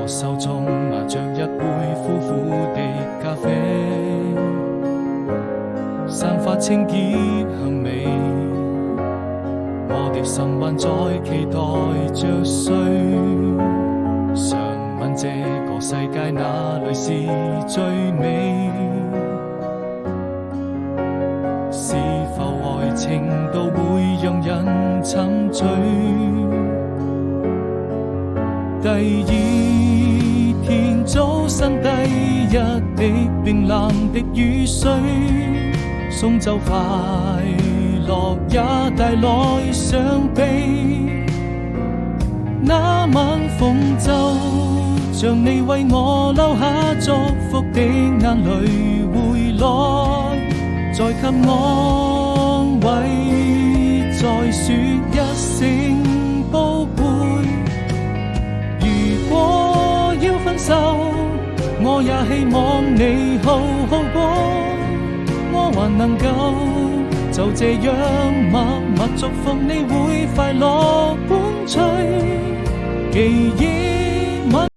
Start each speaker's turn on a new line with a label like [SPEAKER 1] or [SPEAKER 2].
[SPEAKER 1] 手中拿着一杯苦苦的咖啡，散發清潔香味。我的心還在期待着誰，想問這個世界哪裏是最美？是否愛情都會讓人沉醉？第二天早晨，第一滴冰冷的雨水，送走快樂也帶來傷悲。那晚風就像你為我留下祝福的眼淚回來，再給安慰，再說一聲寶貝。如果要分手，我也希望你好好過，我還能夠就這樣默默祝福你會快樂伴隨記憶。